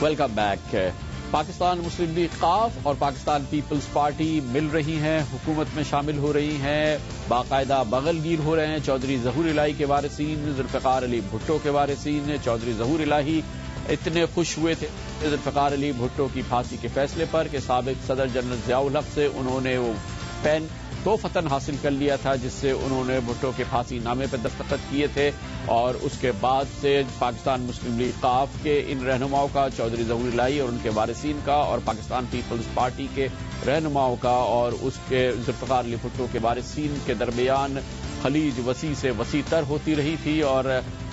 Welcome back. Pakistan Muslim League قاف اور Pakistan Peoples party مل رہی ہیں، حکومت میں شامل ہو رہی ہیں، باقاعدہ بغل گیر ہو رہے ہیں. چودھری ظہور الہی کے وارثین، ذوالفقار علی بھٹو کے وارثین. چودھری ظہور الہی اتنے خوش ہوئے تھے ذوالفقار علی بھٹو کی پھانسی کے فیصلے پر کہ سابق صدر جنرل ضیاء الحق سے انہوں نے وہ پین توفتاً حاصل کر لیا تھا جس سے انہوں نے بھٹو کے پھانسی نامے پر دستخط کیے تھے. اور اس کے بعد سے پاکستان مسلم لیگ قاف کے ان رہنماؤں کا، چودھری ظہور الہی اور ان کے وارثین کا، اور پاکستان پیپلز پارٹی کے رہنماؤں کا اور اس کے ذوالفقار علی بھٹو کے وارثین کے درمیان خلیج وسیع سے وسیع تر ہوتی رہی تھی، اور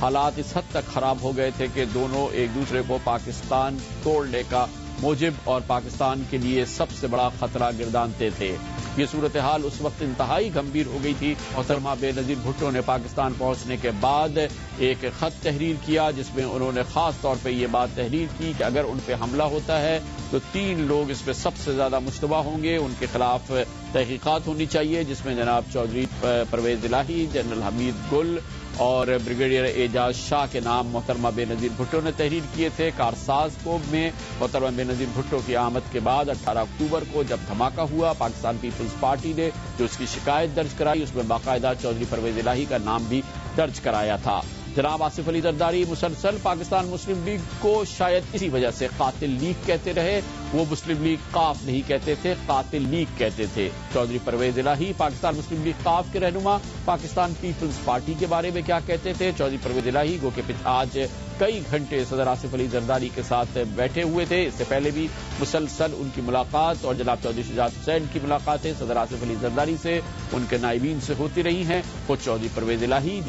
حالات اس حد تک خراب ہو گئے تھے کہ دونوں ایک دوسرے کو پاکستان توڑنے کا موجب اور پاکستان کے لیے سب سے بڑا خطرہ گردانتے تھے. یہ صورتحال اس وقت انتہائی گمبھیر ہو گئی تھی. محترمہ بے نظیر بھٹو نے پاکستان پہنچنے کے بعد ایک خط تحریر کیا جس میں انہوں نے خاص طور پہ یہ بات تحریر کی کہ اگر ان پہ حملہ ہوتا ہے تو 3 لوگ اس پہ سب سے زیادہ مشتبہ ہوں گے، ان کے خلاف تحقیقات ہونی چاہیے، جس میں جناب چودھری پرویز الہی، جنرل حمید گل اور بریگیڈیئر اعجاز شاہ کے نام محترمہ بے نظیر بھٹو نے تحریر کیے تھے. کارساز کو میں محترمہ بے نظیر بھٹو کی آمد کے بعد 18 اکتوبر کو جب دھماکہ ہوا، پاکستان پیپلز پارٹی نے جو اس کی شکایت درج کرائی اس میں باقاعدہ چودھری پرویز الہی کا نام بھی درج کرایا تھا. جناب آصف علی زرداری مسلسل پاکستان مسلم لیگ کو شاید اسی وجہ سے قاتل لیگ کہتے رہے. وہ مسلم لیگ قاف نہیں کہتے تھے، قاتل لیگ کہتے تھے. چودھری پرویز الہی پاکستان مسلم لیگ قاف کے رہنما پاکستان پیپلز پارٹی کے بارے میں کیا کہتے تھے؟ چودھری پرویز الہی گو کہ آج کئی گھنٹے صدر آصف علی زرداری کے ساتھ بیٹھے ہوئے تھے. اس سے پہلے بھی مسلسل ان کی ملاقات اور جناب چودھری شجاعت حسین کی ملاقاتیں صدر آصف علی زرداری سے، ان کے نائبین سے ہوتی رہی ہیں. خود چودھری پرویز الہی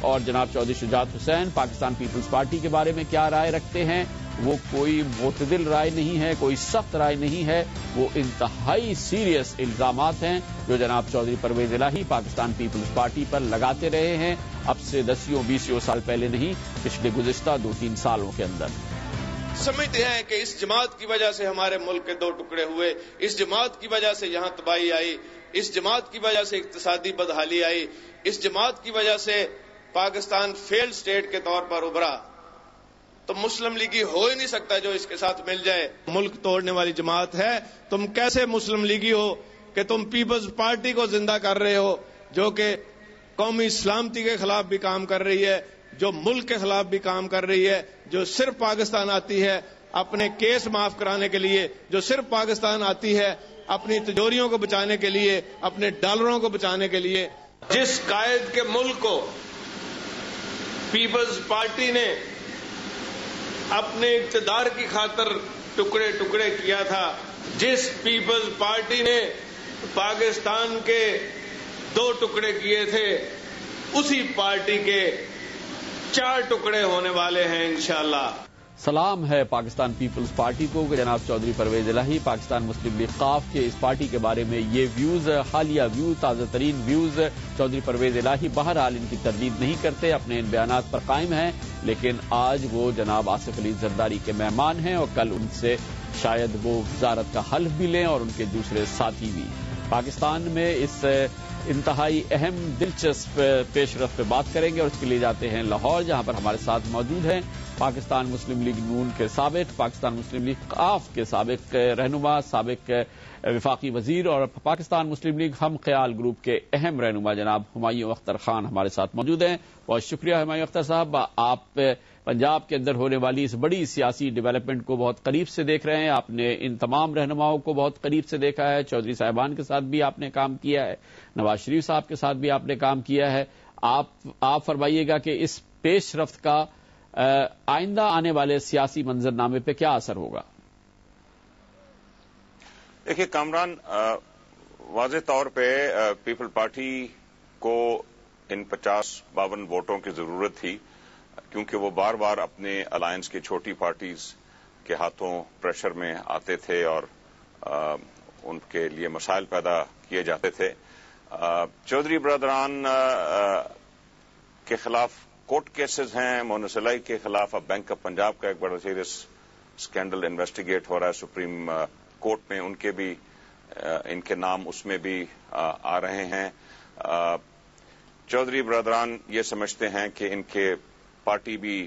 اور جناب چودھری شجاعت حسین پاکستان پیپلز پارٹی کے بارے میں کیا رائے رکھتے ہیں؟ وہ کوئی معتدل رائے نہیں ہے، کوئی سخت رائے نہیں ہے، وہ انتہائی سیریس الزامات ہیں جو جناب چودھری پرویز الہی پاکستان پیپلز پارٹی پر لگاتے رہے ہیں اب سے 10-20 سال پہلے نہیں، پچھلے گزشتہ 2-3 سالوں کے اندر. سمجھتے ہیں کہ اس جماعت کی وجہ سے ہمارے ملک کے 2 ٹکڑے ہوئے، اس جماعت کی وجہ سے یہاں تباہی آئی، اس جماعت کی وجہ سے اقتصادی بدحالی آئی، اس جماعت کی وجہ سے پاکستان فیلڈ سٹیٹ کے طور پر ابھرا. تو مسلم لیگی ہو ہی نہیں سکتا جو اس کے ساتھ مل جائے. ملک توڑنے والی جماعت ہے. تم کیسے مسلم لیگی ہو کہ تم پیپلز پارٹی کو زندہ کر رہے ہو جو کہ قومی سلامتی کے خلاف بھی کام کر رہی ہے، جو ملک کے خلاف بھی کام کر رہی ہے، جو صرف پاکستان آتی ہے اپنے کیس معاف کرانے کے لیے، جو صرف پاکستان آتی ہے اپنی تجوریوں کو بچانے کے لیے، اپنے ڈالروں کو بچانے کے لیے. جس قائد کے ملک کو پیپلز پارٹی نے اپنے اقتدار کی خاطر ٹکڑے ٹکڑے کیا تھا، جس پیپلز پارٹی نے پاکستان کے 2 ٹکڑے کیے تھے، اسی پارٹی کے 4 ٹکڑے ہونے والے ہیں انشاءاللہ. سلام ہے پاکستان پیپلز پارٹی کو کہ جناب چودھری پرویز الہی پاکستان مسلم لیگ قاف کے اس پارٹی کے بارے میں یہ ویوز، حالیہ ویوز، تازہ ترین ویوز. چودھری پرویز الہی بہرحال ان کی تردید نہیں کرتے، اپنے ان بیانات پر قائم ہیں، لیکن آج وہ جناب آصف علی زرداری کے مہمان ہیں اور کل ان سے شاید وہ وزارت کا حلف بھی لیں اور ان کے دوسرے ساتھی بھی. پاکستان میں اس انتہائی اہم دلچسپ پیش رفت پہ بات کریں گے اور اس کے لیے جاتے ہیں لاہور، جہاں پر ہمارے ساتھ موجود ہیں پاکستان مسلم لیگ نون کے سابق، پاکستان مسلم لیگ قاف کے سابق رہنما، سابق وفاقی وزیر اور پاکستان مسلم لیگ ہم خیال گروپ کے اہم رہنما جناب ہمایوں اختر خان ہمارے ساتھ موجود ہیں. بہت شکریہ ہمایوں اختر صاحب، آپ پنجاب کے اندر ہونے والی اس بڑی سیاسی ڈیولپمنٹ کو بہت قریب سے دیکھ رہے ہیں. آپ نے ان تمام رہنماؤں کو بہت قریب سے دیکھا ہے، چودھری صاحبان کے ساتھ بھی آپ نے کام کیا ہے، نواز شریف صاحب کے ساتھ بھی آپ نے کام کیا ہے. آپ فرمائیے گا کہ اس پیش رفت کا آئندہ آنے والے سیاسی منظرنامے پہ کیا اثر ہوگا؟ دیکھیے کامران، واضح طور پہ پیپل پارٹی کو ان 50-52 ووٹوں کی ضرورت تھی، کیونکہ وہ بار بار اپنے الائنس کی چھوٹی پارٹیز کے ہاتھوں پریشر میں آتے تھے اور ان کے لیے مسائل پیدا کیے جاتے تھے. چودھری برادران کے خلاف کورٹ کیسز ہیں، مونس الہی کے خلاف اب بینک آف پنجاب کا ایک بڑا سیریس اسکینڈل انویسٹیگیٹ ہو رہا ہے سپریم کورٹ میں، ان کے نام اس میں بھی آ رہے ہیں. چودھری برادران یہ سمجھتے ہیں کہ ان کے پارٹی بھی